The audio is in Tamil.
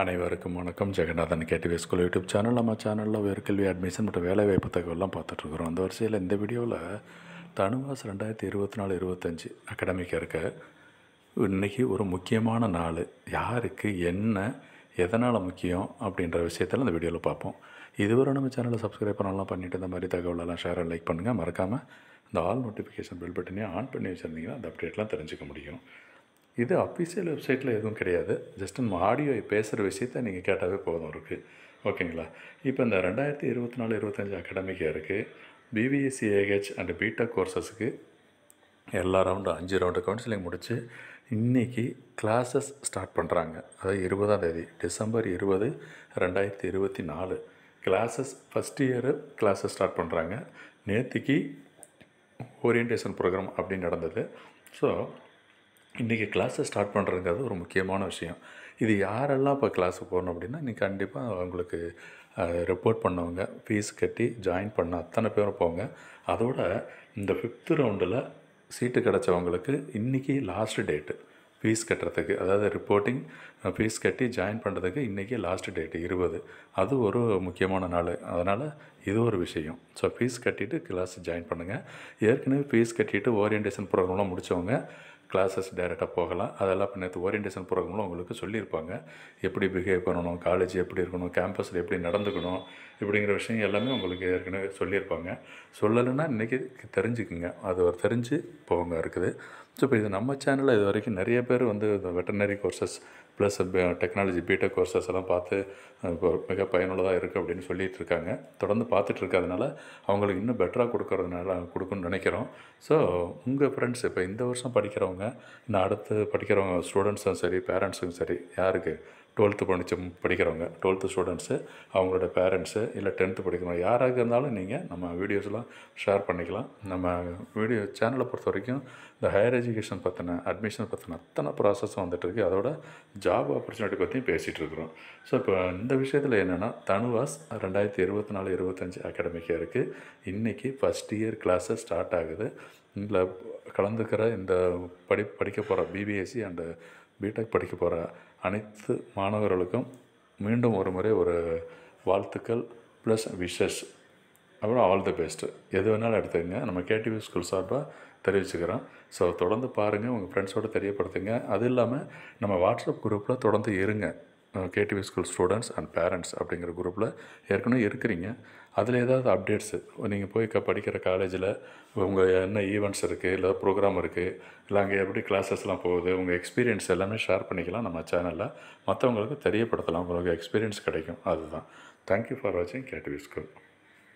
அனைவருக்கும் வணக்கம். Jeganathan KTV school YouTube channel. நம்ம சேனலில் உயர்கல்வி அட்மிஷன் மற்றும் வேலைவாய்ப்பு தகவலாம் பார்த்துட்ருக்குறோம். அந்த வரிசையில் இந்த வீடியோவில் தனுவாஸ் 2024-25 அகாடமிக்கு இருக்க இன்றைக்கி ஒரு முக்கியமான நாள், யாருக்கு என்ன எதனால் முக்கியம் அப்படின்ற விஷயத்தில் இந்த வீடியோவில் பார்ப்போம். இதுவரை நம்ம சேனலை சப்ஸ்கிரைப் பண்ணலாம் பண்ணிவிட்டு இந்த மாதிரி தகவலெல்லாம் ஷேர் அண்ட் லைக் பண்ணுங்கள். மறக்காமல் இந்த ஆல் நோட்டிஃபிகேஷன் பெல் பட்டனையும் ஆன் பண்ணி வச்சுருந்தீங்கன்னா அந்த அப்டேட்லாம் தெரிஞ்சுக்க முடியும். இது அஃபிஷியல் வெப்சைட்டில் எதுவும் கிடையாது. ஜஸ்ட் நம்ம ஆடியோ பேசுகிற விஷயத்த நீங்கள் கேட்டாவே போதும் இருக்குது. ஓகேங்களா? இப்போ இந்த 2024-25 அகாடமிக்கு இருக்குது பிபிஎஸ்சி ஏஹெச் அண்ட் பிடெக் கோர்சஸுக்கு எல்லா ரவுண்டு 5 ரவுண்டு கவுன்சிலிங் முடித்து இன்றைக்கி கிளாஸஸ் ஸ்டார்ட் பண்ணுறாங்க. அதாவது 20ஆம் தேதி December 20, 2024 classes first year classes start பண்ணுறாங்க. நேற்றுக்கு ஓரியன்டேஷன் ப்ரோக்ராம் அப்படி நடந்தது. ஸோ இன்றைக்கி கிளாஸை ஸ்டார்ட் பண்ணுறதுங்கிறது ஒரு முக்கியமான விஷயம். இது யாரெல்லாம் இப்போ கிளாஸுக்கு போகணும் அப்படின்னா, இன்றைக்கி கண்டிப்பாக அவங்களுக்கு ரிப்போர்ட் பண்ணவங்க, ஃபீஸ் கட்டி ஜாயின் பண்ண அத்தனை பேரும் போங்க. அதோட இந்த 5th ரவுண்டில் சீட்டு கிடச்சவங்களுக்கு இன்றைக்கி லாஸ்ட் டேட்டு ஃபீஸ் கட்டுறதுக்கு, அதாவது ரிப்போர்ட்டிங் ஃபீஸ் கட்டி ஜாயின் பண்ணுறதுக்கு இன்றைக்கி லாஸ்ட் டேட்டு 20. அது ஒரு முக்கியமான நாள். அதனால் இது ஒரு விஷயம். ஸோ ஃபீஸ் கட்டிவிட்டு கிளாஸ் ஜாயின் பண்ணுங்கள். ஏற்கனவே ஃபீஸ் கட்டிவிட்டு ஓரியன்டேஷன் ப்ரோக்ராம்லாம் முடித்தவங்க கிளாஸஸ் டைரெக்டாக போகலாம். அதெல்லாம் இப்போ நேற்று ஓரியன்டேஷன் ப்ரோக்ராமில் உங்களுக்கு சொல்லியிருப்பாங்க. எப்படி பிஹேவ் பண்ணணும், காலேஜ் எப்படி இருக்கணும், கேம்பஸில் எப்படி நடந்துக்கணும், இப்படிங்கிற விஷயம் எல்லாமே உங்களுக்கு ஏற்கனவே சொல்லியிருப்பாங்க. சொல்லலைன்னா இன்றைக்கி தெரிஞ்சுக்குங்க. அது ஒரு தெரிஞ்சு போங்க இருக்குது. ஸோ இப்போ இது நம்ம சேனலில் இது வரைக்கும் நிறைய பேர் வந்து இந்த veterinary courses plus technology BTech courses எல்லாம் பார்த்து இப்போ மிக பயனுள்ளதாக இருக்குது அப்படின்னு சொல்லிகிட்டு இருக்காங்க. தொடர்ந்து பார்த்துட்டு இருக்கிறதுனால அவங்களுக்கு இன்னும் பெட்டராக கொடுக்கணும்னு நினைக்கிறோம். ஸோ உங்கள் ஃப்ரெண்ட்ஸ் இப்போ இந்த வருஷம் படிக்கிறவங்க, இன்னும் அடுத்து படிக்கிறவங்க ஸ்டூடெண்ட்ஸும் சரி, பேரண்ட்ஸும் சரி, யாருக்கு 12th படிக்கிறவங்க 12th ஸ்டூடெண்ட்ஸு, அவங்களோட பேரண்ட்ஸு, இல்லை 10th படிக்கிறவங்க யாராக இருந்தாலும் நீங்கள் நம்ம வீடியோஸ்லாம் ஷேர் பண்ணிக்கலாம். நம்ம வீடியோ சேனலை பொறுத்த வரைக்கும் இந்த ஹையர் எஜுகேஷன் பற்றின அட்மிஷன் பற்றின அத்தனை ப்ராசஸும் வந்துட்டுருக்கு. அதோட ஜாப் ஆப்பர்ச்சுனிட்டி பற்றியும் பேசிகிட்டு இருக்கிறோம். ஸோ இப்போ இந்த விஷயத்தில் என்னென்னா, தனுவாஸ் 2024-25 அகாடமிக்கு இருக்குது. இன்றைக்கி ஃபஸ்ட் இயர் கிளாஸஸ் ஸ்டார்ட் ஆகுது. இதில் கலந்துக்கிற இந்த படிக்க போகிற பிபிஎஸ்சி அண்டு பிடெக் படிக்க போகிற அனைத்து மாணவர்களுக்கும் மீண்டும் ஒரு முறை ஒரு வாழ்த்துக்கள் ப்ளஸ் விஷஸ், அப்புறம் ஆல் தி பெஸ்ட்டு. எது வேணாலும் எடுத்துக்கங்க. நம்ம கேடிவி ஸ்கூல் சார்பாக தெரிவிச்சுக்கிறோம். ஸோ தொடர்ந்து பாருங்கள், உங்கள் ஃப்ரெண்ட்ஸோடு தெரியப்படுத்துங்க. அது இல்லாமல் நம்ம வாட்ஸ்அப் குரூப்பில் தொடர்ந்து இருங்க. KTV school students and parents அப்படிங்கிற குரூப்பில் ஏற்கனவே இருக்கிறீங்க. அதில் ஏதாவது அப்டேட்ஸு நீங்கள் போய் படிக்கிற காலேஜில் உங்கள் என்ன ஈவெண்ட்ஸ் இருக்குது, இல்லை ப்ரோக்ராம் இருக்குது, இல்லை அங்கே எப்படி கிளாஸஸ்லாம் போகுது, உங்கள் எக்ஸ்பீரியன்ஸ் எல்லாமே ஷேர் பண்ணிக்கலாம். நம்ம சேனலில் மற்றவங்களுக்கு தெரியப்படுத்தலாம். உங்களுக்கு எக்ஸ்பீரியன்ஸ் கிடைக்கும். அதுதான். தேங்க்யூ ஃபார் வாட்சிங் கேடிவி ஸ்கூல்.